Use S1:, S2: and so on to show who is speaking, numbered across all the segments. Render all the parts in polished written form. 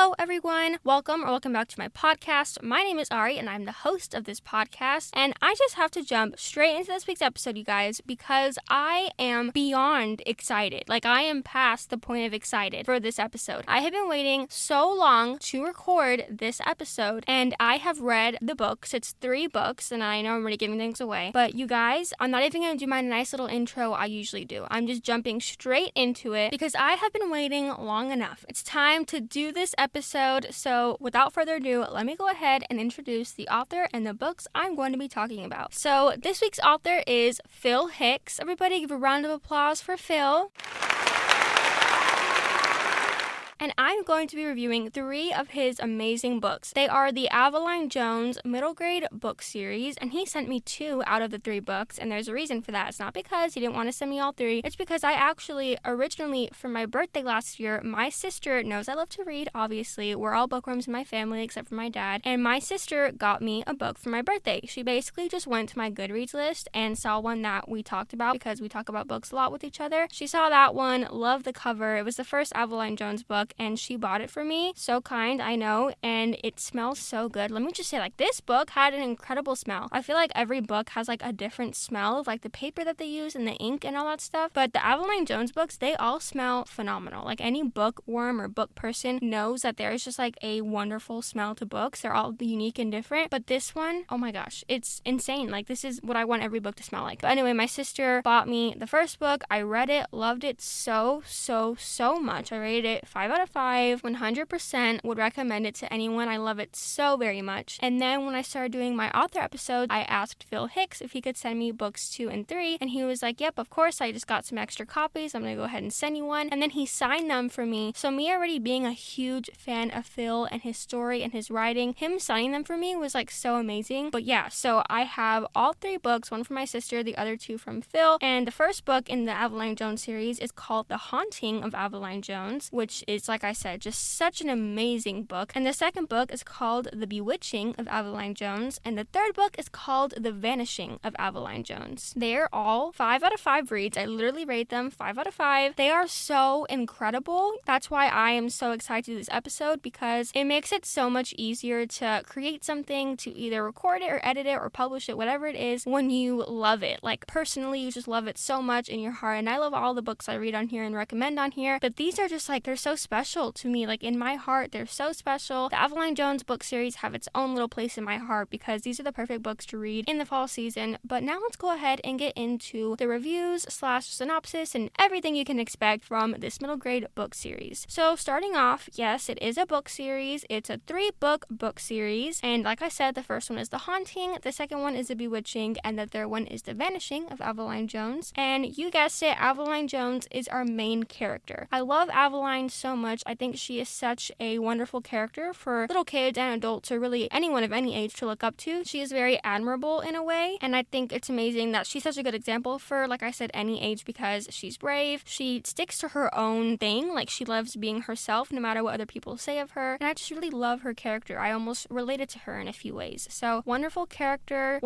S1: Hello everyone, welcome back to my podcast. My name is Ari and I'm the host of this podcast, and I just have to jump straight into this week's episode, you guys, because I am beyond excited. Like, I am past the point of excited for this episode. I have been waiting so long to record this episode, and I have read the books. It's 3 books, and I know I'm already giving things away, but you guys, I'm not even going to do my nice little intro I usually do. I'm just jumping straight into it because I have been waiting long enough. It's time to do this episode, so without further ado, let me go ahead and introduce the author and the books I'm going to be talking about. So this week's author is Phil Hickes. Everybody give a round of applause for Phil. And I'm going to be reviewing 3 of his amazing books. They are the Aveline Jones middle grade book series, and he sent me 2 out of the 3 books, and there's a reason for that. It's not because he didn't want to send me all 3. It's because I actually, originally, for my birthday last year, my sister knows I love to read, obviously. We're all bookworms in my family, except for my dad, and my sister got me a book for my birthday. She basically just went to my Goodreads list and saw one that we talked about, because we talk about books a lot with each other. She saw that one, loved the cover. It was the first Aveline Jones book, and she bought it for me. So kind, I know, and it smells so good. Let me just say, like, this book had an incredible smell. I feel like every book has like a different smell of like the paper that they use and the ink and all that stuff, but the Aveline Jones books, they all smell phenomenal. Like, any bookworm or book person knows that there's just like a wonderful smell to books. They're all unique and different, but this one, oh my gosh, it's insane. Like, this is what I want every book to smell like. But anyway, my sister bought me the first book. I read it, loved it so much. I rated it 5 out of 5, 100%, would recommend it to anyone. I love it so very much. And then when I started doing my author episode, I asked Phil Hickes if he could send me books 2 and 3, and he was like, yep, of course, I just got some extra copies. I'm gonna go ahead and send you one. And then he signed them for me. So me already being a huge fan of Phil and his story and his writing, him signing them for me was like so amazing. But yeah, so I have all 3 books, one from my sister, the other 2 from Phil. And the first book in the Aveline Jones series is called The Haunting of Aveline Jones, which is, like I said, just such an amazing book. And the second book is called The Bewitching of Aveline Jones, and the third book is called The Vanishing of Aveline Jones. They're all 5 out of 5 reads. I literally rate them 5 out of 5. They are so incredible. That's why I am so excited to do this episode, because it makes it so much easier to create something, to either record it or edit it or publish it, whatever it is, when you love it. Like, personally, you just love it so much in your heart. And I love all the books I read on here and recommend on here, but these are just like, they're so special to me. Like, in my heart, they're so special. The Aveline Jones book series have its own little place in my heart, because these are the perfect books to read in the fall season. But now let's go ahead and get into the reviews / synopsis and everything you can expect from this middle grade book series. So starting off, yes, it is a book series. It's a 3-book book series, and like I said, the first one is The Haunting, the second one is The Bewitching, and the third one is The Vanishing of Aveline Jones. And you guessed it, Aveline Jones is our main character. I love Aveline so much. I think she is such a wonderful character for little kids and adults, or really anyone of any age, to look up to. She is very admirable in a way, and I think it's amazing that she's such a good example for, like I said, any age, because she's brave. She sticks to her own thing. Like, she loves being herself no matter what other people say of her, and I just really love her character. I almost related to her in a few ways. So wonderful character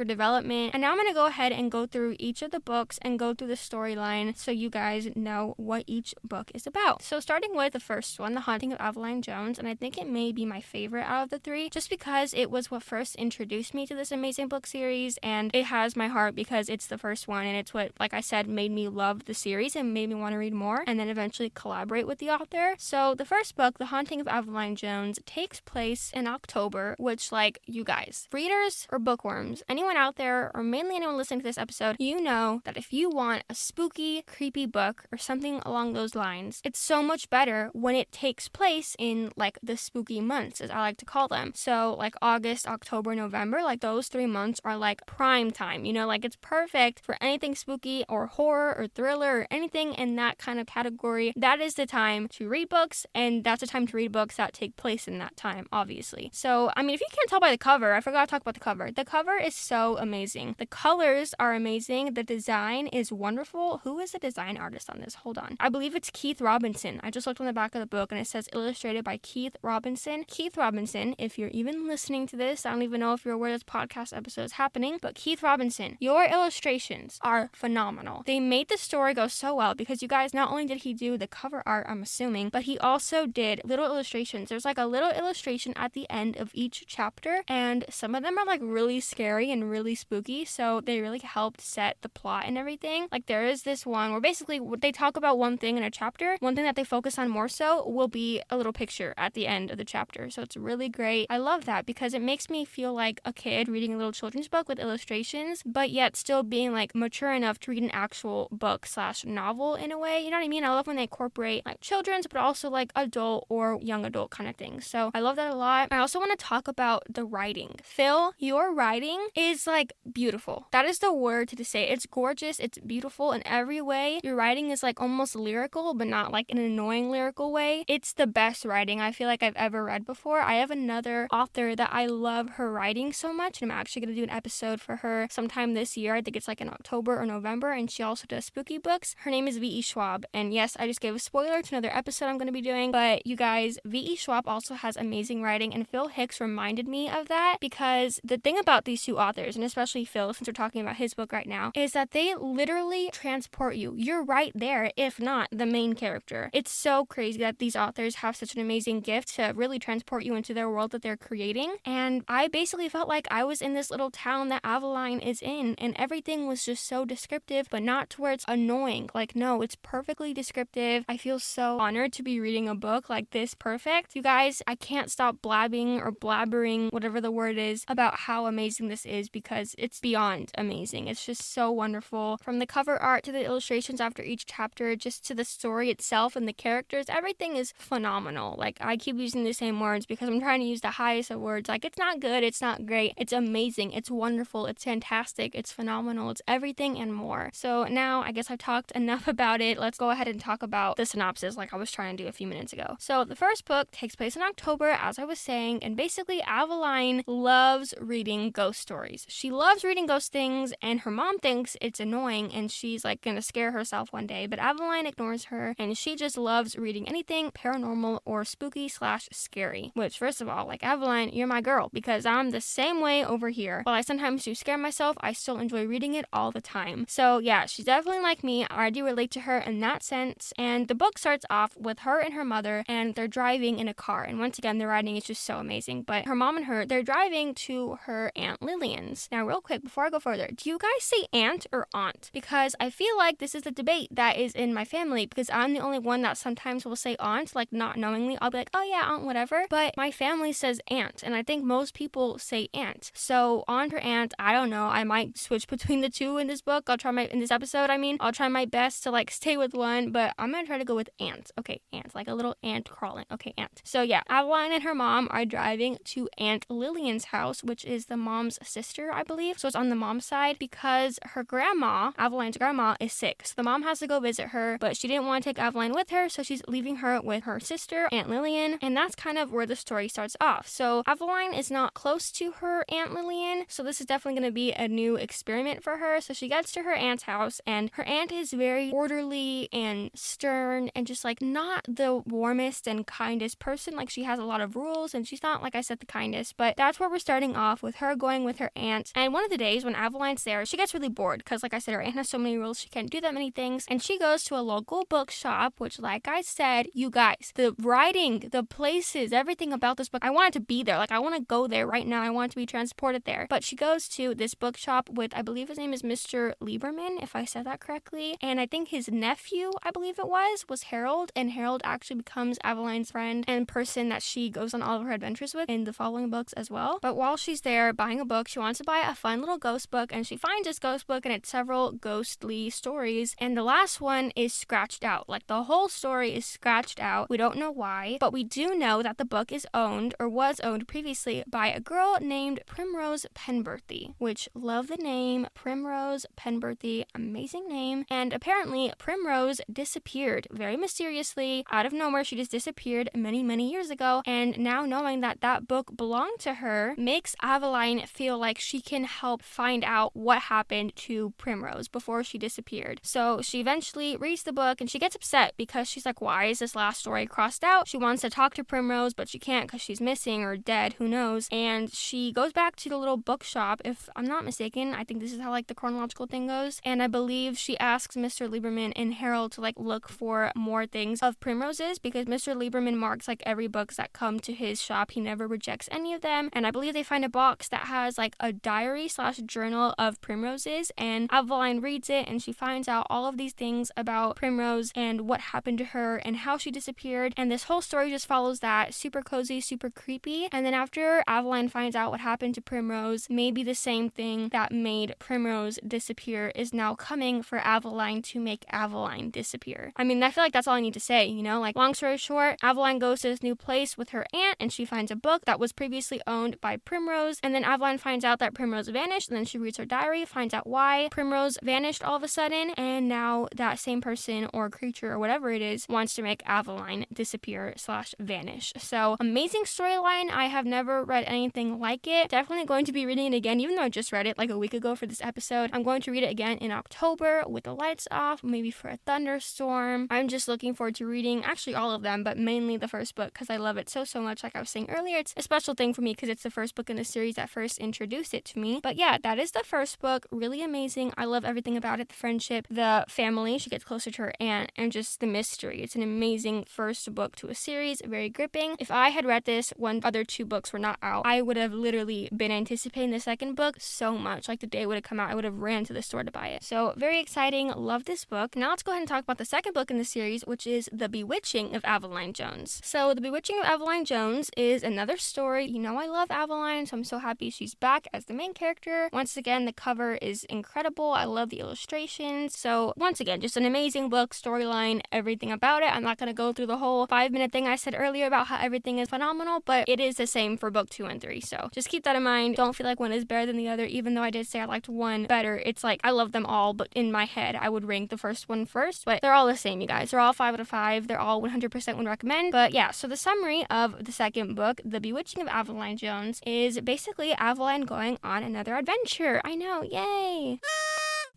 S1: development. And now I'm going to go ahead and go through each of the books and go through the storyline so you guys know what each book is about. So starting with the first one, The Haunting of Aveline Jones, and I think it may be my favorite out of the 3, just because it was what first introduced me to this amazing book series, and it has my heart because it's the first one, and it's what, like I said, made me love the series and made me want to read more, and then eventually collaborate with the author. So the first book, The Haunting of Aveline Jones, takes place in October, which, like, you guys, readers or bookworms, anyone out there, or mainly anyone listening to this episode, you know that if you want a spooky, creepy book or something along those lines, it's so much better when it takes place in, like, the spooky months, as I like to call them. So, like, August, October, November, like, those 3 months are, like, prime time, you know? Like, it's perfect for anything spooky or horror or thriller or anything in that kind of category. That is the time to read books, and that's the time to read books that take place in that time, obviously. So, I mean, if you can't tell by the cover, I forgot to talk about the cover. The cover is so amazing. The colors are amazing. The design is wonderful. Who is the design artist on this? Hold on. I believe it's Keith Robinson. I just just looked on the back of the book and it says illustrated by Keith Robinson. Keith Robinson, if you're even listening to this, I don't even know if you're aware this podcast episode is happening, but Keith Robinson, your illustrations are phenomenal. They made the story go so well because you guys, not only did he do the cover art, I'm assuming, but he also did little illustrations. There's like a little illustration at the end of each chapter, and some of them are like really scary and really spooky, so they really helped set the plot and everything. Like there is this one where basically they talk about one thing in a chapter, one thing that they focus on more so will be a little picture at the end of the chapter. So it's really great. I love that because it makes me feel like a kid reading a little children's book with illustrations, but yet still being like mature enough to read an actual book / novel in a way. You know what I mean? I love when they incorporate like children's, but also like adult or young adult kind of things. So I love that a lot. I also want to talk about the writing. Phil, your writing is like beautiful. That is the word to say. It's gorgeous. It's beautiful in every way. Your writing is like almost lyrical, but not like an annoying lyrical way. It's the best writing I feel like I've ever read before. I have another author that I love her writing so much, and I'm actually going to do an episode for her sometime this year. I think it's like in October or November, and she also does spooky books. Her name is V.E. Schwab, and yes, I just gave a spoiler to another episode I'm going to be doing, but you guys, V.E. Schwab also has amazing writing, and Phil Hickes reminded me of that because the thing about these two authors, and especially Phil, since we're talking about his book right now, is that they literally transport you. You're right there, if not the main character. It's so crazy that these authors have such an amazing gift to really transport you into their world that they're creating, and I basically felt like I was in this little town that Aveline is in, and everything was just so descriptive, but not to where it's annoying. Like, no, it's perfectly descriptive. I feel so honored to be reading a book like this perfect. You guys, I can't stop blabbing or blabbering, whatever the word is, about how amazing this is because it's beyond amazing. It's just so wonderful. From the cover art to the illustrations after each chapter, just to the story itself and the characters, everything is phenomenal. Like, I keep using the same words because I'm trying to use the highest of words. Like, it's not good, it's not great, it's amazing, it's wonderful, it's fantastic, it's phenomenal, it's everything and more. So now I guess I've talked enough about it. Let's go ahead and talk about the synopsis like I was trying to do a few minutes ago. So the first book takes place in October, as I was saying, and basically Aveline loves reading ghost stories. She loves reading ghost things, and her mom thinks it's annoying and she's like gonna scare herself one day, but Aveline ignores her and she just loves reading anything paranormal or spooky / scary. Which, first of all, like, Aveline, you're my girl because I'm the same way over here. While I sometimes do scare myself, I still enjoy reading it all the time. So yeah, she's definitely like me. I do relate to her in that sense. And the book starts off with her and her mother, and they're driving in a car. And once again, the writing is just so amazing. But her mom and her, they're driving to her Aunt Lillian's. Now, real quick, before I go further, do you guys say aunt or aunt? Because I feel like this is the debate that is in my family, because I'm the only one that sometimes will say aunt, like not knowingly. I'll be like, oh yeah, aunt, whatever. But my family says aunt, and I think most people say aunt. So aunt or aunt, I don't know. I might switch between the two in this book. In this episode, I'll try my best to like stay with one, but I'm gonna try to go with aunt. Okay, aunt, like a little ant crawling. Okay, aunt. So yeah, Aveline and her mom are driving to Aunt Lillian's house, which is the mom's sister, I believe. So it's on the mom's side because her grandma, Aveline's grandma, is sick. So the mom has to go visit her, but she didn't want to take Aveline with her, so she's leaving her with her sister, Aunt Lillian, and that's kind of where the story starts off. So Aveline is not close to her Aunt Lillian, so this is definitely going to be a new experiment for her. So she gets to her aunt's house, and her aunt is very orderly and stern and just like not the warmest and kindest person. Like, she has a lot of rules, and she's not, like I said, the kindest, but that's where we're starting off with her going with her aunt. And one of the days when Aveline's there, she gets really bored because, like I said, her aunt has so many rules, she can't do that many things, and she goes to a local bookshop, which, like I said, you guys, the writing, the places, everything about this book, I wanted to be there. Like, I want to go there right now. I want to be transported there. But she goes to this bookshop with, I believe his name is Mr. Lieberman, if I said that correctly, and I think his nephew, I believe it was Harold, and Harold actually becomes Aveline's friend and person that she goes on all of her adventures with in the following books as well. But while she's there buying a book, she wants to buy a fun little ghost book, and she finds this ghost book, and it's several ghostly stories, and the last one is scratched out. Like, the whole story is scratched out. We don't know why, but we do know that the book is owned, or was owned previously, by a girl named Primrose Penberthy, which, love the name, Primrose Penberthy, amazing name. And apparently Primrose disappeared very mysteriously out of nowhere. She just disappeared many years ago, and now knowing that that book belonged to her makes Aveline feel like she can help find out what happened to Primrose before she disappeared. So she eventually reads the book, and she gets upset because she's like, like, why is this last story crossed out? She wants to talk to Primrose, but she can't because she's missing or dead, who knows. And she goes back to the little bookshop, if I'm not mistaken. I think this is how like the chronological thing goes. And I believe she asks Mr. Lieberman and Harold to like look for more things of Primrose's, because Mr. Lieberman marks like every books that come to his shop. He never rejects any of them. And I believe they find a box that has like a diary / journal of Primrose's, and Aveline reads it and she finds out all of these things about Primrose and what happened to her and how she disappeared. And this whole story just follows that. Super cozy, super creepy. And then after Aveline finds out what happened to Primrose, maybe the same thing that made Primrose disappear is now coming for Aveline to make Aveline disappear. I mean, I feel like that's all I need to say, you know? Like, long story short, Aveline goes to this new place with her aunt and she finds a book that was previously owned by Primrose. And then Aveline finds out that Primrose vanished, and then she reads her diary, finds out why Primrose vanished all of a sudden, and now that same person or creature or whatever it is wants to make Aveline disappear / vanish. So, amazing storyline. I have never read anything like it. Definitely going to be reading it again, even though I just read it like a week ago for this episode. I'm going to read it again in October with the lights off, maybe for a thunderstorm. I'm just looking forward to reading actually all of them, but mainly the first book because I love it so much. Like I was saying earlier, it's a special thing for me because it's the first book in the series that first introduced it to me. But yeah, that is the first book. Really amazing. I love everything about it. The friendship, the family, she gets closer to her aunt, and just the mystery. It's an amazing first book to a series, very gripping. If I had read this when other 2 books were not out, I would have literally been anticipating the second book so much. Like the day it would have come out, I would have ran to the store to buy it. So very exciting. Love this book. Now let's go ahead and talk about the second book in the series, which is The Bewitching of Aveline Jones. So The Bewitching of Aveline Jones is another story. You know I love Aveline, so I'm so happy she's back as the main character. Once again, the cover is incredible. I love the illustrations. So once again, just an amazing book, storyline, everything about it. I'm not going to go through the whole 5-minute thing I said earlier about how everything is phenomenal, but it is the same for book 2 and 3. So just keep that in mind. Don't feel like one is better than the other, even though I did say I liked one better. It's like I love them all, but in my head, I would rank the first one first, but they're all the same, you guys. They're all 5 out of 5. They're all 100% would recommend. But yeah, so the summary of the second book, The Bewitching of Aveline Jones, is basically Aveline going on another adventure. I know, yay!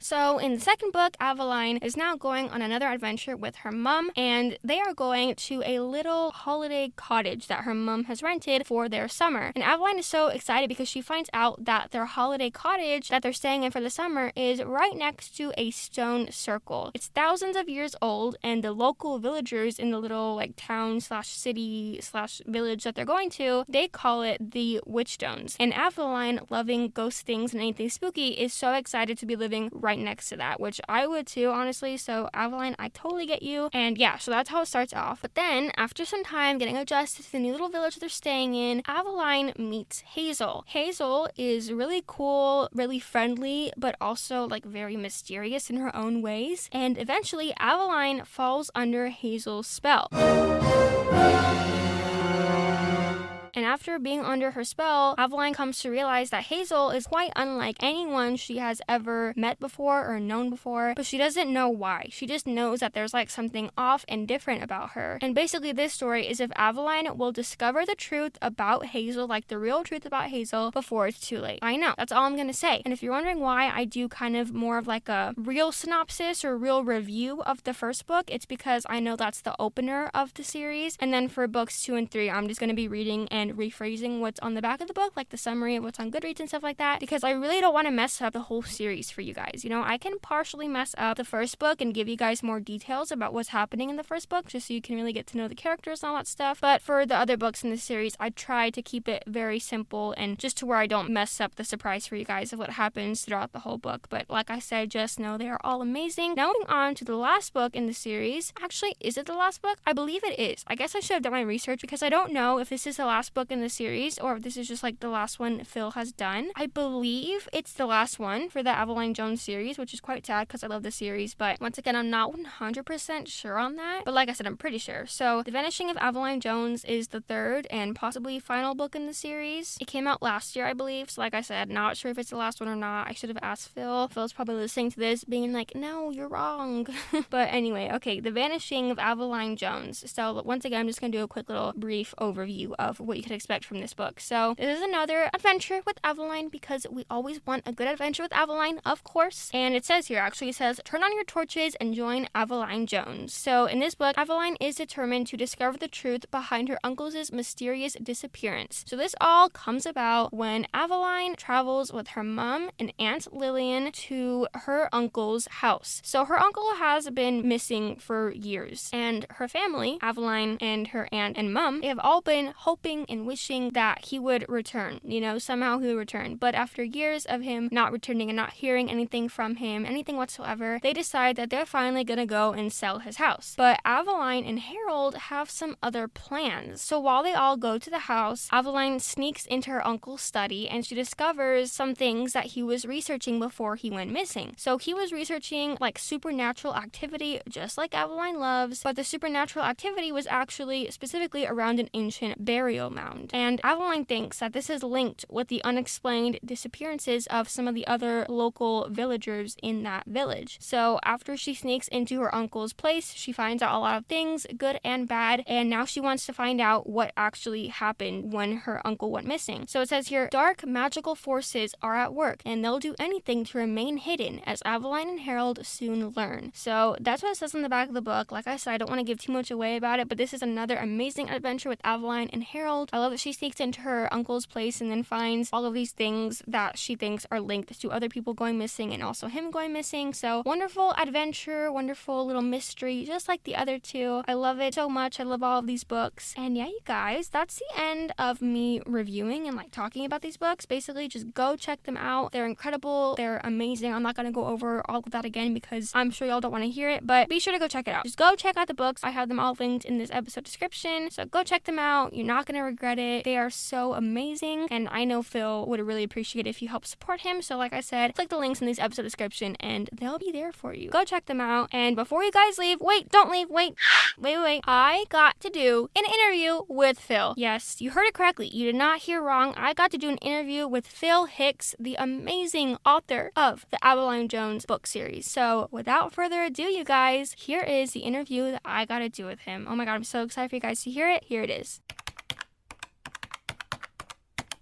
S1: So in the second book, Aveline is now going on another adventure with her mom, and they are going to a little holiday cottage that her mom has rented for their summer. And Aveline is so excited because she finds out that their holiday cottage that they're staying in for the summer is right next to a stone circle. It's thousands of years old, and the local villagers in the little like town / city / village that they're going to, they call it the Witchstones. And Aveline, loving ghost things and anything spooky, is so excited to be living right next to that, which I would too, honestly. So Aveline, I totally get you. And yeah, so that's how it starts off. But then after some time getting adjusted to the new little village they're staying in, Aveline meets Hazel. Hazel is really cool, really friendly, but also like very mysterious in her own ways. And eventually Aveline falls under Hazel's spell. And after being under her spell, Aveline comes to realize that Hazel is quite unlike anyone she has ever met before or known before, but she doesn't know why. She just knows that there's like something off and different about her. And basically this story is if Aveline will discover the truth about Hazel, like the real truth about Hazel, before it's too late. I know, that's all I'm gonna say. And if you're wondering why I do kind of more of like a real synopsis or real review of the first book, it's because I know that's the opener of the series. And then for books 2 and 3, I'm just gonna be reading and rephrasing what's on the back of the book, like the summary of what's on Goodreads and stuff like that, because I really don't want to mess up the whole series for you guys. You know, I can partially mess up the first book and give you guys more details about what's happening in the first book, just so you can really get to know the characters and all that stuff. But for the other books in the series, I try to keep it very simple and just to where I don't mess up the surprise for you guys of what happens throughout the whole book. But like I said, just know they are all amazing. Now moving on to the last book in the series. Actually, is it the last book? I believe it is. I guess I should have done my research because I don't know if this is the last book in the series or if this is just like the last one Phil has done. I believe it's the last one for the Aveline Jones series, which is quite sad because I love the series, but once again, I'm not 100% sure on that. But like I said, I'm pretty sure. So The Vanishing of Aveline Jones is the third and possibly final book in the series. It came out last year, I believe. So like I said, not sure if it's the last one or not. I should have asked Phil. Phil's probably listening to this being like, no, you're wrong. But anyway, okay, The Vanishing of Aveline Jones. So once again, I'm just going to do a quick little brief overview of what you could expect from this book. So this is another adventure with Aveline, because we always want a good adventure with Aveline, of course. And it says here, actually, it says, turn on your torches and join Aveline Jones. So in this book, Aveline is determined to discover the truth behind her uncle's mysterious disappearance. So this all comes about when Aveline travels with her mom and Aunt Lillian to her uncle's house. So her uncle has been missing for years, and her family, Aveline and her aunt and mom, they have all been hoping and wishing that he would return, somehow he would return. But after years of him not returning and not hearing anything from him, anything whatsoever, they decide that they're finally gonna go and sell his house. But Aveline and Harold have some other plans. So while they all go to the house, Aveline sneaks into her uncle's study and she discovers some things that he was researching before he went missing. So he was researching like supernatural activity, just like Aveline loves, but the supernatural activity was actually specifically around an ancient burial mound. And Aveline thinks that this is linked with the unexplained disappearances of some of the other local villagers in that village. So after she sneaks into her uncle's place, she finds out a lot of things, good and bad, and now she wants to find out what actually happened when her uncle went missing. So it says here, dark magical forces are at work, and they'll do anything to remain hidden, as Aveline and Harold soon learn. So that's what it says on the back of the book. Like I said, I don't want to give too much away about it, but this is another amazing adventure with Aveline and Harold. I love that she sneaks into her uncle's place and then finds all of these things that she thinks are linked to other people going missing and also him going missing. So wonderful adventure, wonderful little mystery, just like the other two. I love it so much. I love all of these books. And yeah, you guys, that's the end of me reviewing and like talking about these books. Basically, just go check them out. They're incredible. They're amazing. I'm not going to go over all of that again because I'm sure y'all don't want to hear it, but be sure to go check it out. Just go check out the books. I have them all linked in this episode description. So go check them out. You're not going to regret it. They are so amazing. And I know Phil would really appreciate it if you help support him. So like I said, click the links in this episode description and they'll be there for you. Go check them out. And before you guys leave, don't leave. Wait. I got to do an interview with Phil. Yes, you heard it correctly. You did not hear wrong. I got to do an interview with Phil Hickes, the amazing author of the Aveline Jones book series. So without further ado, you guys, here is the interview that I got to do with him. Oh my God, I'm so excited for you guys to hear it. Here it is.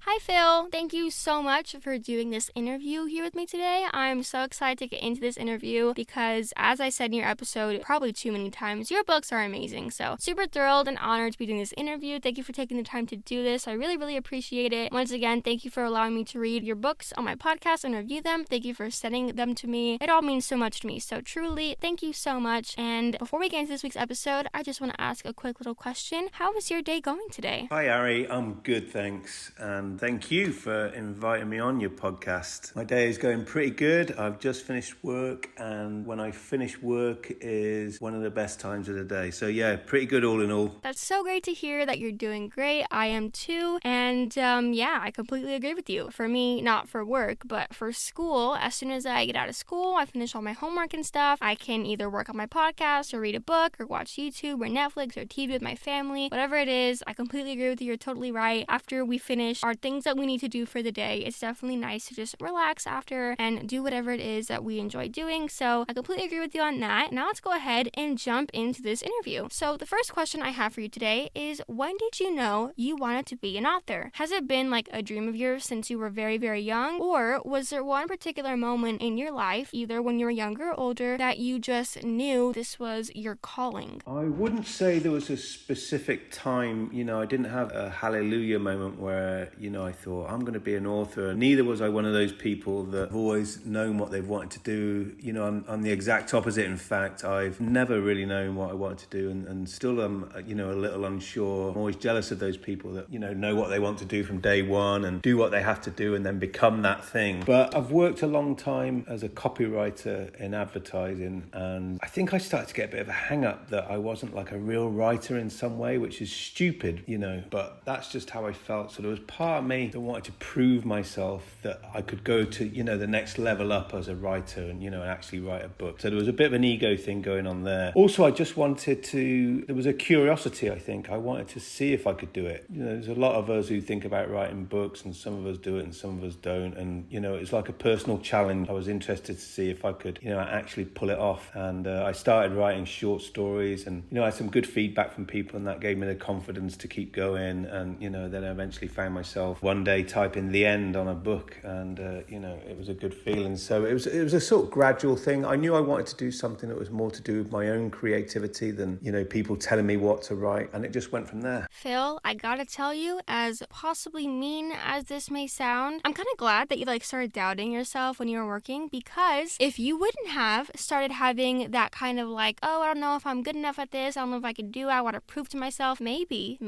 S1: Hi Phil, thank you so much for doing this interview here with me today. I'm so excited to get into this interview because, as I said in your episode probably too many times, your books are amazing. So super thrilled and honored to be doing this interview. Thank you for taking the time to do this. I really, really appreciate it. Once again, thank you for allowing me to read your books on my podcast and review them. Thank you for sending them to me. It all means so much to me. So truly, thank you so much. And before we get into this week's episode, I just want to ask a quick little question. How was your day going today?
S2: Hi Ari, I'm good, thanks. And thank you for inviting me on your podcast. My day is going pretty good. I've just finished work, and when I finish work is one of the best times of the day. So yeah, pretty good all in all.
S1: That's so great to hear that you're doing great. I am too. And yeah, I completely agree with you. For me, not for work, but for school, as soon as I get out of school, I finish all my homework and stuff, I can either work on my podcast or read a book or watch YouTube or Netflix or TV with my family. Whatever it is, I completely agree with you. You're totally right. After we finish our things that we need to do for the day, it's definitely nice to just relax after and do whatever it is that we enjoy doing. So I completely agree with you on that. Now let's go ahead and jump into this interview. So the first question I have for you today is, when did you know you wanted to be an author? Has it been like a dream of yours since you were very, very young? Or was there one particular moment in your life, either when you were younger or older, that you just knew this was your calling?
S2: I wouldn't say there was a specific time, I didn't have a hallelujah moment where, I thought, I'm going to be an author. Neither was I one of those people that have always known what they've wanted to do. I'm the exact opposite. In fact, I've never really known what I wanted to do and still am, a little unsure. I'm always jealous of those people that, know what they want to do from day one and do what they have to do and then become that thing. But I've worked a long time as a copywriter in advertising, and I think I started to get a bit of a hang up that I wasn't like a real writer in some way, which is stupid, but that's just how I felt. So there was part of me that wanted to prove myself that I could go to, the next level up as a writer and, and actually write a book. So there was a bit of an ego thing going on there. Also, I just wanted to, there was a curiosity, I think. I wanted to see if I could do it. There's a lot of us who think about writing books, and some of us do it and some of us don't. And, it's like a personal challenge. I was interested to see if I could, actually pull it off. And I started writing short stories, and, I had some good feedback from people, and that gave me the confidence to keep going. And, then I eventually found myself one day typing the end on a book, and, it was a good feeling. So it was a sort of gradual thing. I knew I wanted to do something that was more to do with my own creativity than, people telling me what to write. And it just went from there.
S1: Phil, I gotta tell you, as possibly mean as this may sound, I'm kind of glad that you started doubting yourself when you were working, because if you wouldn't have started having that kind of oh, I don't know if I'm good enough at this, I don't know if I can do it, I want to prove to myself, maybe,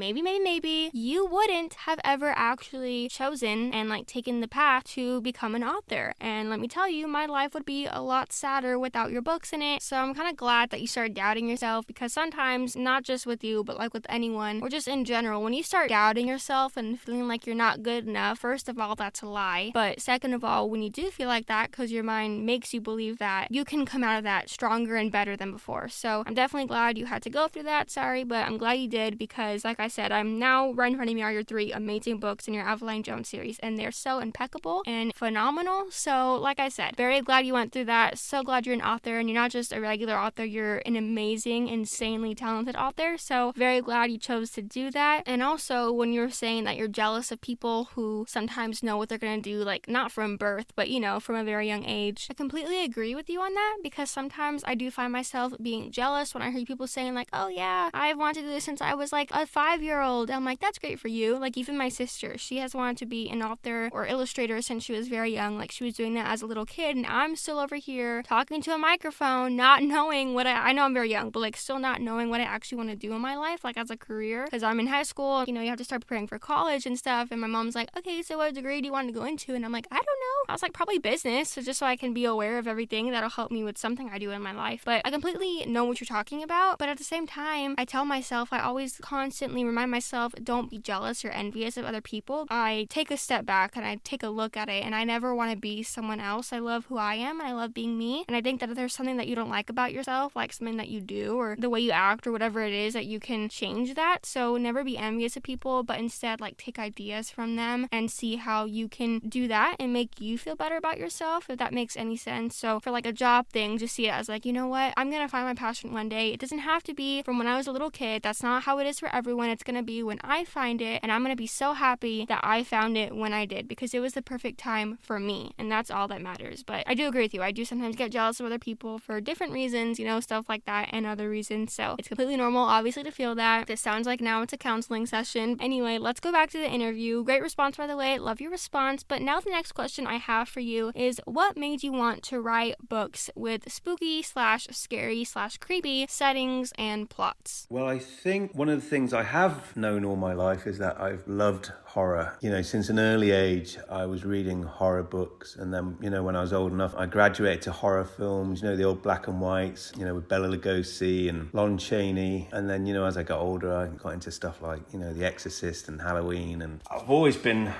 S1: you wouldn't have ever actually chosen and taken the path to become an author. And let me tell you, my life would be a lot sadder without your books in it. So I'm kind of glad that you started doubting yourself, because sometimes, not just with you, but with anyone, or just in general, when you start doubting yourself and feeling like you're not good enough, first of all, that's a lie. But second of all, when you do feel like that, because your mind makes you believe that, you can come out of that stronger and better than before. So I'm definitely glad you had to go through that. Sorry, but I'm glad you did, because like I said, I'm now right in front of me are your 3 amazing books in your Aveline Jones series, and they're so impeccable and phenomenal. So like I said, very glad you went through that. So glad you're an author, and you're not just a regular author, you're an amazing, insanely talented author. So very glad you chose to do that. And also, when you're saying that you're jealous of people who sometimes know what they're going to do, not from birth, but from a very young age, I completely agree with you on that, because sometimes I do find myself being jealous when I hear people saying oh yeah, I've wanted to do this since I was a 5-year-old. I'm that's great for you. Even my sister, she has wanted to be an author or illustrator since she was very young. She was doing that as a little kid, and I'm still over here talking to a microphone, not knowing what I know I'm very young, but still not knowing what I actually want to do in my life, as a career, because I'm in high school, you have to start preparing for college and stuff. And my mom's okay, so what degree do you want to go into? And I'm I don't know. I was probably business, so just so I can be aware of everything that'll help me with something I do in my life. But I completely know what you're talking about. But at the same time, I tell myself, I always constantly remind myself, don't be jealous or envious of other people. I take a step back and I take a look at it, and I never want to be someone else. I love who I am, and I love being me. And I think that if there's something that you don't like about yourself, something that you do or the way you act or whatever it is, that you can change that. So never be envious of people, but instead take ideas from them and see how you can do that and make you feel better about yourself, if that makes any sense. So for a job thing, just see it as you know what, I'm gonna find my passion one day. It doesn't have to be from when I was a little kid. That's not how it is for everyone. It's gonna be when I find it, and I'm gonna be so happy that I found it when I did, because it was the perfect time for me, and that's all that matters. But I do agree with you. I do sometimes get jealous of other people for different reasons, stuff like that, and other reasons. So it's completely normal, obviously, to feel that. This sounds like now it's a counseling session. Anyway, let's go back to the interview. Great response, by the way. Love your response. But now the next question I have for you is, what made you want to write books with spooky / scary / creepy settings and plots?
S2: Well, I think one of the things I have known all my life is that I've loved horror. Since an early age, I was reading horror books. And then, when I was old enough, I graduated to horror films, the old black and whites, with Bela Lugosi and Lon Chaney. And then, as I got older, I got into stuff like, The Exorcist and Halloween. And I've always been,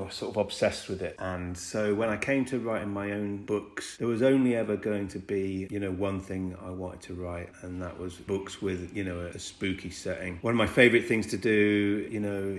S2: sort of obsessed with it. And so when I came to writing my own books, there was only ever going to be, one thing I wanted to write. And that was books with, a spooky setting. One of my favorite things to do,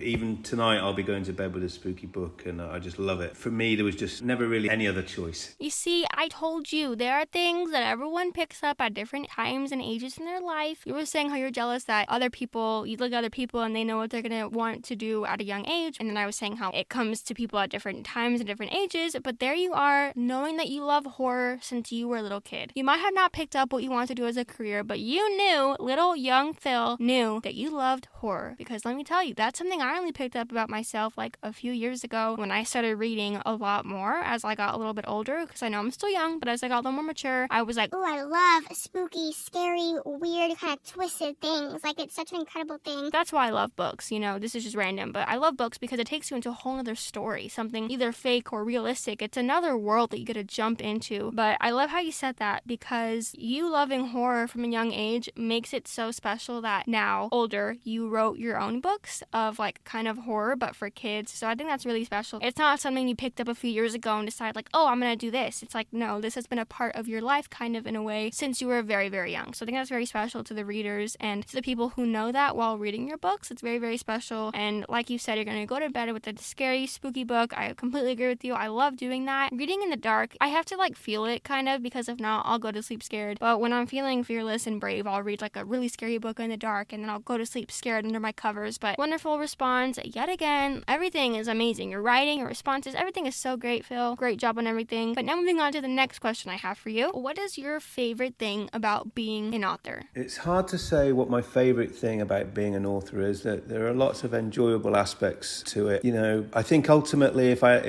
S2: even tonight I'll be going to bed with a spooky book, and I just love it. For me, there was just never really any other choice.
S1: You see, I told you, there are things that everyone picks up at different times and ages in their life. You were saying how you're jealous that you look at other people and they know what they're going to want to do at a young age. And then I was saying how it comes to people at different times and different ages. But there you are, knowing that you love horror since you were a little kid. You might have not picked up what you want to do as a career, but you knew, little young Phil knew that you loved horror. Because let me tell you, that's something I only picked up about myself a few years ago when I started reading a lot more as I got a little bit older, because I know I'm still young, but as I got a little more mature, I was
S3: ooh, I love spooky, scary, weird, kind of twisted things. It's such an incredible thing.
S1: That's why I love books. This is just random, but I love books because it takes you into a whole other story, something either fake or realistic. It's another world that you get to jump into. But I love how you said that, because you loving horror from a young age makes it so special that now, older, you wrote your own books of kind of horror, but for kids. kids. So I think that's really special. It's not something you picked up a few years ago and decided like, oh, I'm going to do this. It's like, no, this has been a part of your life kind of in a way since you were very, very young. So I think that's very special to the readers and to the people who know that while reading your books. It's very, very special. And like you said, you're going to go to bed with a scary, spooky book. I completely agree with you. I love doing that. Reading in the dark, I have to like feel it kind of, because if not, I'll go to sleep scared. But when I'm feeling fearless and brave, I'll read like a really scary book in the dark and then I'll go to sleep scared under my covers. But wonderful response yet again. Everything is amazing. Your writing, your responses, everything is so great, Phil. Great job on everything. But now moving on to the next question I have for you. What is your favorite thing about being an author?
S2: It's hard to say what my favorite thing about being an author is. That there are lots of enjoyable aspects to it. I think ultimately if I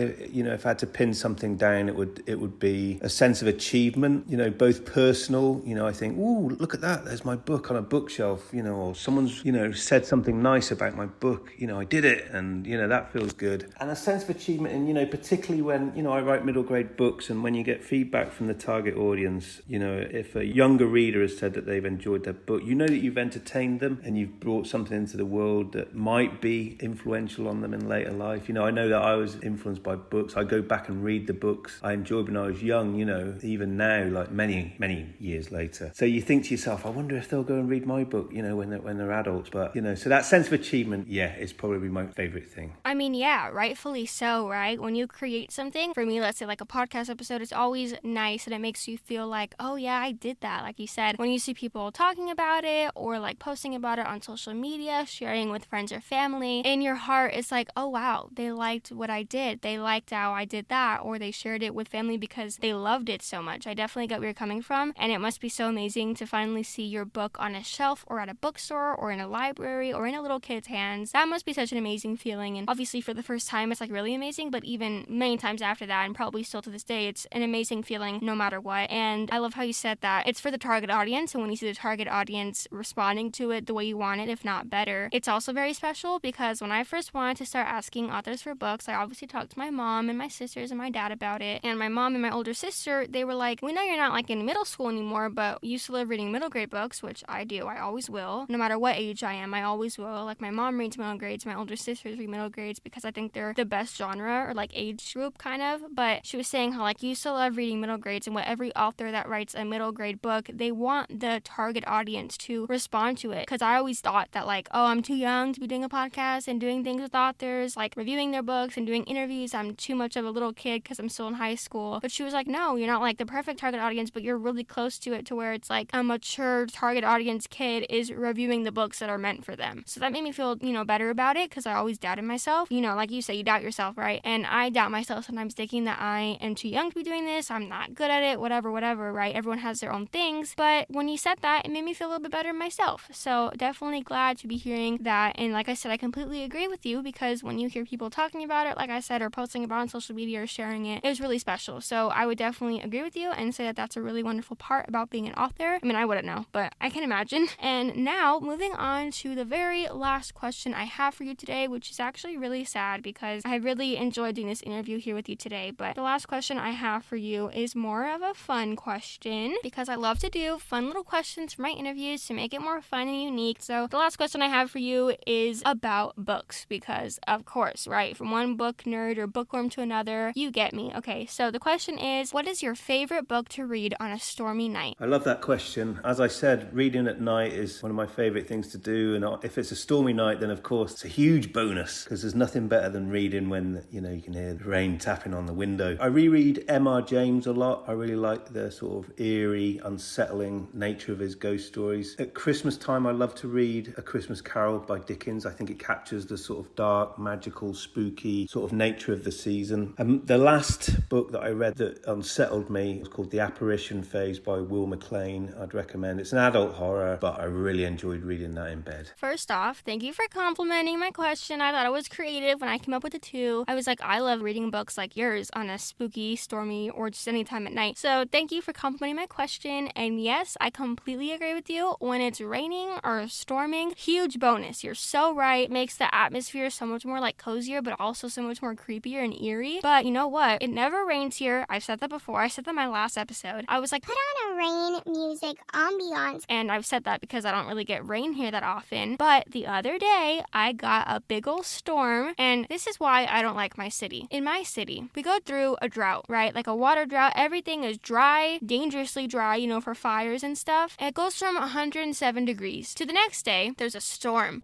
S2: had to pin something down, it would be a sense of achievement, both personal, I think, ooh, look at that, there's my book on a bookshelf, or someone's, said something nice about my book, I did it, and, that feels good. And a sense of achievement, and, particularly when, I write middle grade books, and when you get feedback from the target audience, if a younger reader has said that they've enjoyed their book, that you've entertained them and you've brought something into the world that might be influential on them in later life. I know that I was influenced by books. I go back and read the books I enjoyed when I was young, even now, like many, many years later. So you think to yourself, I wonder if they'll go and read my book, when they're adults. But, so that sense of achievement, is probably my favorite thing.
S1: I mean, yeah, rightfully so, right? When you create something, for me, let's say like a podcast episode, it's always nice and it makes you feel like, oh yeah, I did that. Like you said, when you see people talking about it or like posting about it on social media, sharing with friends or family, in your heart, it's like, oh wow, they liked what I did. They liked how I did that, or they shared it with family because they loved it so much. I definitely get where you're coming from, and it must be so amazing to finally see your book on a shelf or at a bookstore or in a library or in a little kid's hands. That must be such an amazing feeling, and obviously for the first time it's like really amazing, but even many times after that, and probably still to this day, it's an amazing feeling no matter what. And I love how you said that it's for the target audience, and when you see the target audience responding to it the way you want it, if not better, it's also very special, because when I first wanted to start asking authors for books, I obviously talked to my mom and my sisters and my dad about it, and my mom and my older sister, they were like, we know you're not like in middle school anymore, but you still love reading middle grade books, which I do. I always will. No matter what age I am, I always will. Like my mom reads middle grades, my older sisters read middle grades because I think they're the best genre or like age group kind of. But she was saying how like you still love reading middle grades, and what every author that writes a middle grade book, they want the target audience to respond to it. Because I always thought that like, oh, I'm too young to be doing a podcast and doing things with authors, like reviewing their books and doing interviews. I'm too much of a little kid because I'm still in high school. But she was like, no, you're not like the perfect target audience, but you're really close to it, to where it's like a mature target audience kid is reviewing the books that are meant for them. So that made me feel, better about it, because I always doubted myself. Like you say, you doubt yourself, right? And I doubt myself sometimes, thinking that I am too young to be doing this, I'm not good at it, whatever, right? Everyone has their own things. But when you said that, it made me feel a little bit better myself. So definitely glad to be hearing that. And like I said, I completely agree with you, because when you hear people talking about it, like I said, or posting about it on social media or sharing it, it was really special. So I would definitely agree with you and say that that's a really wonderful part about being an author. I mean, I wouldn't know, but I can imagine. And now moving on to the very last question I have for you today, which is actually really sad because I really enjoyed doing this interview here with you today. But the last question I have for you is more of a fun question, because I love to do fun little questions for my interviews to make it more fun and unique. So the last question I have for you is about books, because of course, right, from one book nerd or bookworm to another, you get me. Okay, so the question is, what is your favorite book to read on a stormy night?
S2: I love that question. As I said, reading at night is one of my favorite things to do, and if it's a stormy night, then of course it's a huge bonus, because there's nothing better than reading when you can hear the rain tapping on the window. I reread M.R. James a lot. I really like the sort of eerie, unsettling nature of his ghost stories. At Christmas time, I love to read A Christmas Carol by Dickens. I think it captures the sort of dark, magical, spooky sort of nature of the season. The last book that I read that unsettled me was called The Apparition Phase by Will MacLean. I'd recommend. It's an adult horror, but I really enjoyed reading that in bed.
S1: First off, thank you for complimenting my question. I thought it was creative when I came up with the two. I was like, I love reading books like yours on a spooky, stormy, or just any time at night. So thank you for complimenting my question. And yes, I completely agree with you. When it's raining or storming, huge bonus. You're so right. Makes the atmosphere so much more like cozier, but also so much more creepier and eerie. But you know what? It never rains here. I've said that before. I said that in my last episode. I was like,
S3: Put on a rain music ambiance.
S1: And I've said that because I don't really get rain here that often. But the other day, I got a big ol' storm storm, and this is why I don't like my city. In my city, we go through a drought, right? Like a water drought. Everything is dry, dangerously dry, for fires and stuff. And it goes from 107 degrees to the next day, there's a storm.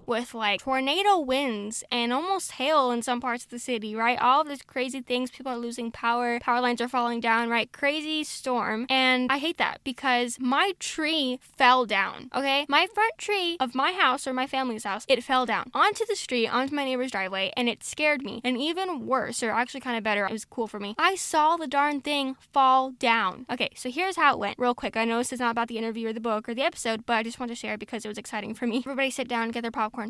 S1: With like tornado winds and almost hail in some parts of the city, right? All of these crazy things. People are losing power. Power lines are falling down, right? Crazy storm. And I hate that because my tree fell down, okay? My front tree of my house or my family's house, it fell down onto the street, onto my neighbor's driveway, and it scared me. And even worse, or actually kind of better, it was cool for me. I saw the darn thing fall down. Okay, so here's how it went. Real quick, I know this is not about the interview or the book or the episode, but I just want to share because it was exciting for me. Everybody sit down, get their popcorn.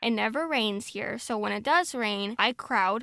S1: It never rains here, so when it does rain, me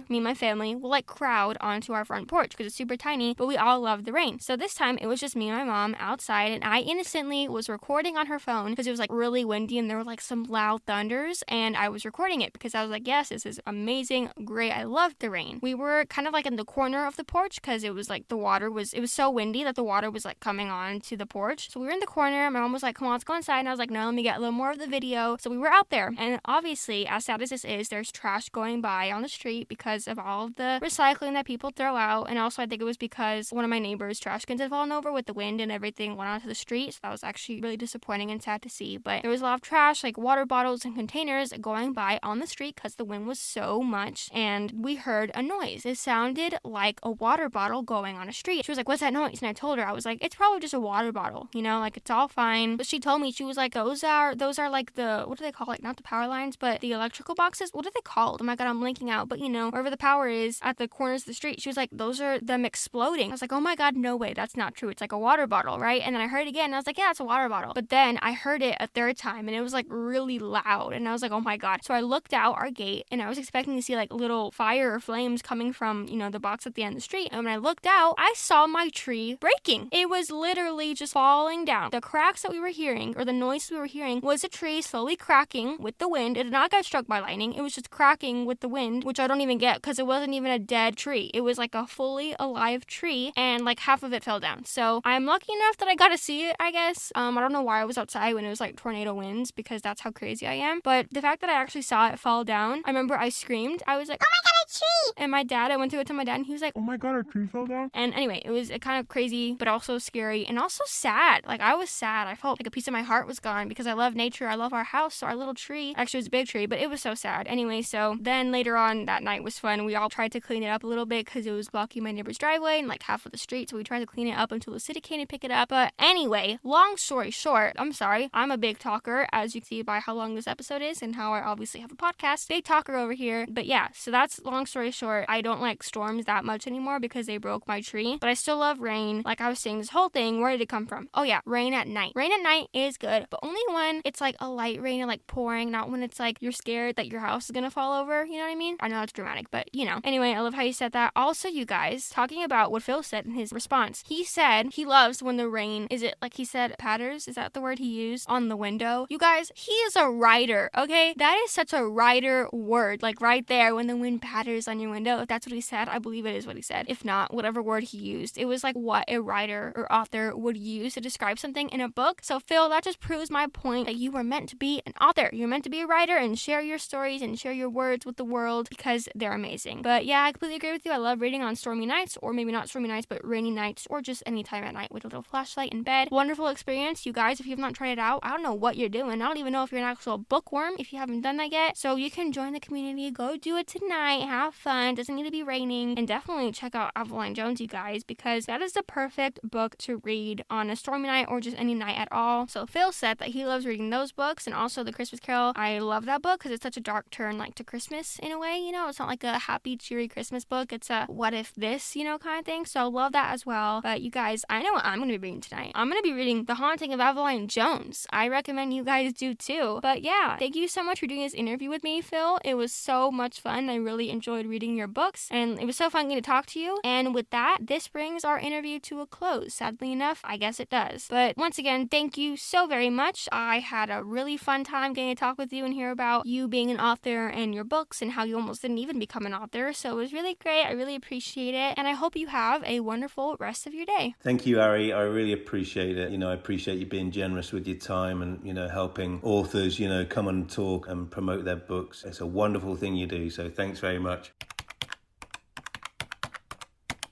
S1: and my family will crowd onto our front porch because it's super tiny, but we all love the rain. So this time it was just me and my mom outside, and I innocently was recording on her phone because it was really windy and there were some loud thunders, and I was recording it because I was like, yes, this is amazing, great, I loved the rain. We were kind of in the corner of the porch because it was the water was, it was so windy that the water was coming on to the porch. So we were in the corner, my mom was like, come on, let's go inside, and I was like, no, let me get a little more of the video. So we were out there, and obviously, as sad as this is, there's trash going by on the street because of all of the recycling that people throw out. And also I think it was because one of my neighbor's trash cans had fallen over with the wind and everything went onto the street. So that was actually really disappointing and sad to see. But there was a lot of trash, water bottles and containers going by on the street because the wind was so much. And we heard a noise. It sounded like a water bottle going on a street. She was like, what's that noise? And I told her, I was like, it's probably just a water bottle, it's all fine. But she told me, she was like, those are the, what do they call it? Not the power lines, but the electrical boxes. What are they called? Oh my god, I'm blinking out. But wherever the power is at the corners of the street, she was like, those are them exploding. I was like, oh my god, no way, that's not true. It's a water bottle, right? And then I heard it again and I was like, yeah, it's a water bottle. But then I heard it a third time and it was really loud, and I was like, oh my god. So I looked out our gate and I was expecting to see little fire or flames coming from the box at the end of the street, and when I looked out, I saw my tree breaking. It was literally just falling down. The cracks that we were hearing, or the noise we were hearing, was a tree slowly cracking with the wind. It did not get struck by lightning. It was just cracking with the wind, which I don't even get because it wasn't even a dead tree. It was a fully alive tree, and half of it fell down. So I'm lucky enough that I got to see it, I guess. I don't know why I was outside when it was tornado winds because that's how crazy I am. But the fact that I actually saw it fall down, I remember I screamed. I was like, oh my god, a tree! And my dad, I went to go to my dad and he was like, oh my god, a tree fell down. And anyway, it was kind of crazy, but also scary and also sad. I was sad. I felt a piece of my heart was gone because I love nature. I love our house. So our little tree, actually it was a big tree, but it was so sad. Anyway, so then later on that night was fun. We all tried to clean it up a little bit because it was blocking my neighbor's driveway and half of the street. So we tried to clean it up until the city came to pick it up. But anyway, long story short, I'm sorry. I'm a big talker, as you can see by how long this episode is and how I obviously have a podcast. Big talker over here. But yeah, so that's long story short. I don't like storms that much anymore because they broke my tree. But I still love rain. Like I was saying, this whole thing, where did it come from? Oh yeah, rain at night. Rain at night is good, but only when it's a light rain and pouring, not when it's you're scared that your house is gonna fall over. You know what I mean? I know that's dramatic, but Anyway, I love how you said that. Also, you guys, talking about what Phil said in his response, he said he loves when the rain, is it he said patters? Is that the word he used? On the window. You guys, he is a writer, okay? That is such a writer word. Right there, when the wind patters on your window. If that's what he said, I believe it is what he said. If not, whatever word he used. It was what a writer or author would use to describe something in a book. So Phil, that just proves my point that you were meant to be an author. You're meant to be a writer and share your stories and share your words with the world because they're amazing. But yeah, I completely agree with you. I love reading on stormy nights, or maybe not stormy nights, but rainy nights, or just any time at night with a little flashlight in bed. Wonderful experience. You guys, if you have not tried it out, I don't know what you're doing. I don't even know if you're an actual bookworm if you haven't done that yet. So you can join the community. Go do it tonight. Have fun. Doesn't need to be raining. And definitely check out Aveline Jones, you guys, because that is the perfect book to read on a stormy night or just any night at all. So Phil said that he loves reading those books, and also The Christmas Carol. I love that book because it's such a dark turn to Christmas in a way, It's not a happy, cheery Christmas book. It's a what if this, kind of thing. So I love that as well. But you guys, I know what I'm going to be reading tonight. I'm going to be reading The Haunting of Aveline Jones. I recommend you guys do too. But yeah, thank you so much for doing this interview with me, Phil. It was so much fun. I really enjoyed reading your books, and it was so fun getting to talk to you. And with that, this brings our interview to a close. Sadly enough, I guess it does. But once again, thank you so very much. I had a really fun time getting to talk with you and hear about about you being an author and your books and how you almost didn't even become an author. So it was really great. I really appreciate it. And I hope you have a wonderful rest of your day.
S2: Thank you, Ari. I really appreciate it. I appreciate you being generous with your time and, helping authors, come and talk and promote their books. It's a wonderful thing you do. So thanks very much.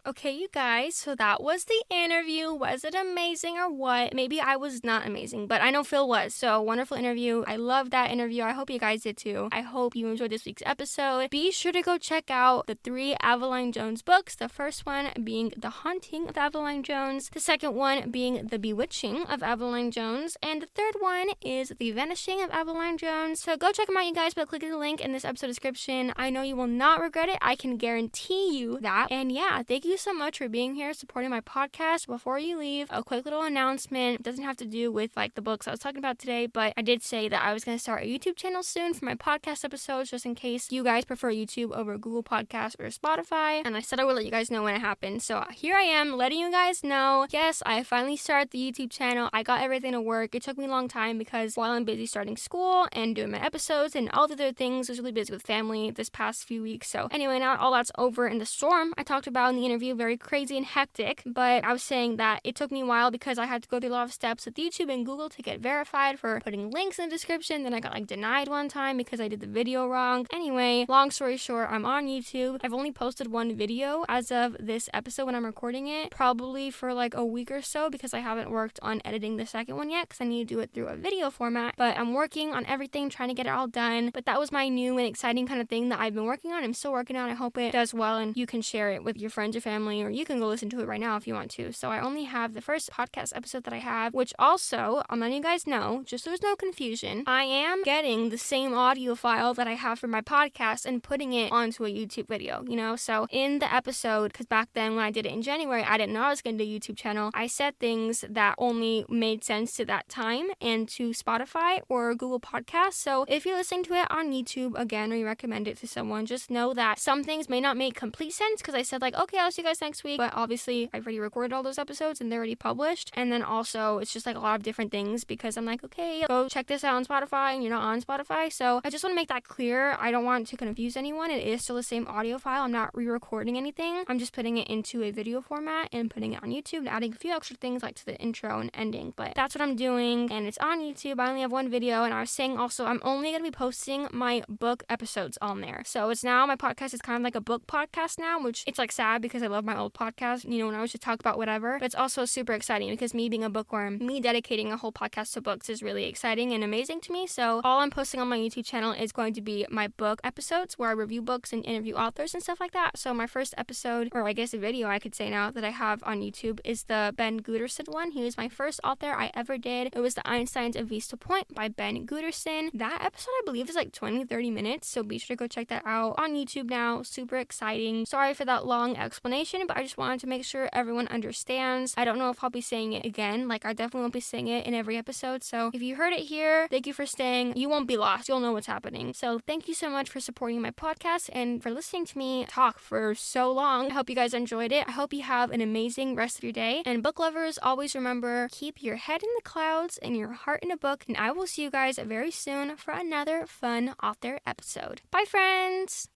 S1: Okay, you guys, so that was the interview. Was it amazing or what? Maybe I was not amazing, but I know Phil was. So, wonderful interview. I loved that interview. I hope you guys did too. I hope you enjoyed this week's episode. Be sure to go check out the 3 Aveline Jones books. The first one being The Haunting of Aveline Jones. The second one being The Bewitching of Aveline Jones. And the third one is The Vanishing of Aveline Jones. So, go check them out, you guys, by clicking the link in this episode description. I know you will not regret it. I can guarantee you that. And yeah, thank you so much for being here, supporting my podcast. Before you leave, a quick little announcement. It doesn't have to do with the books I was talking about today, but I did say that I was going to start a YouTube channel soon for my podcast episodes, just in case you guys prefer YouTube over Google Podcasts or Spotify. And I said I would let you guys know when it happened. So here I am letting you guys know. Yes, I finally started the YouTube channel. I got everything to work. It took me a long time because while I'm busy starting school and doing my episodes and all the other things, I was really busy with family this past few weeks. So anyway, now all that's over, in the storm I talked about in the interview, very crazy and hectic, but I was saying that it took me a while because I had to go through a lot of steps with YouTube and Google to get verified for putting links in the description. Then I got denied one time because I did the video wrong. Anyway, long story short, I'm on YouTube. I've only posted one video as of this episode when I'm recording it, probably for a week or so, because I haven't worked on editing the second one yet because I need to do it through a video format. But I'm working on everything, trying to get it all done. But that was my new and exciting kind of thing that I've been working on. I'm still working on. I hope it does well and you can share it with your friends or family, or you can go listen to it right now if you want to. So I only have the first podcast episode that I have, which also, I'm letting you guys know, just so there's no confusion, I am getting the same audio file that I have for my podcast and putting it onto a YouTube video, So in the episode, because back then when I did it in January, I didn't know I was going to do a YouTube channel. I said things that only made sense to that time and to Spotify or Google Podcasts. So if you're listening to it on YouTube, again, or you recommend it to someone, just know that some things may not make complete sense because I said okay, I'll see you guys next week. But obviously I've already recorded all those episodes and they're already published. And then also it's just a lot of different things because I'm okay, go check this out on Spotify, and you're not on Spotify. So I just want to make that clear. I don't want to confuse anyone. It is still the same audio file. I'm not re-recording anything. I'm just putting it into a video format and putting it on YouTube and adding a few extra things to the intro and ending. But that's what I'm doing, and it's on YouTube. I only have one video, and I was saying also I'm only going to be posting my book episodes on there. So it's now, my podcast is kind of like a book podcast now, which it's sad because I love my old podcast, when I was just talk about whatever. But it's also super exciting because me being a bookworm, me dedicating a whole podcast to books is really exciting and amazing to me. So all I'm posting on my YouTube channel is going to be my book episodes where I review books and interview authors and stuff like that. So my first episode, or I guess a video I could say now, that I have on YouTube is the Ben Gooderson one. He was my first author I ever did. It was The Einsteins of Vista Point by Ben Gooderson. That episode I believe is 20-30 minutes, so be sure to go check that out on YouTube now. Super exciting. Sorry for that long explanation, but I just wanted to make sure everyone understands. I don't know if I'll be saying it again. I definitely won't be saying it in every episode. So if you heard it here, thank you for staying. You won't be lost. You'll know what's happening. So thank you so much for supporting my podcast and for listening to me talk for so long. I hope you guys enjoyed it. I hope you have an amazing rest of your day. And book lovers, always remember, keep your head in the clouds and your heart in a book. And I will see you guys very soon for another fun author episode. Bye, friends!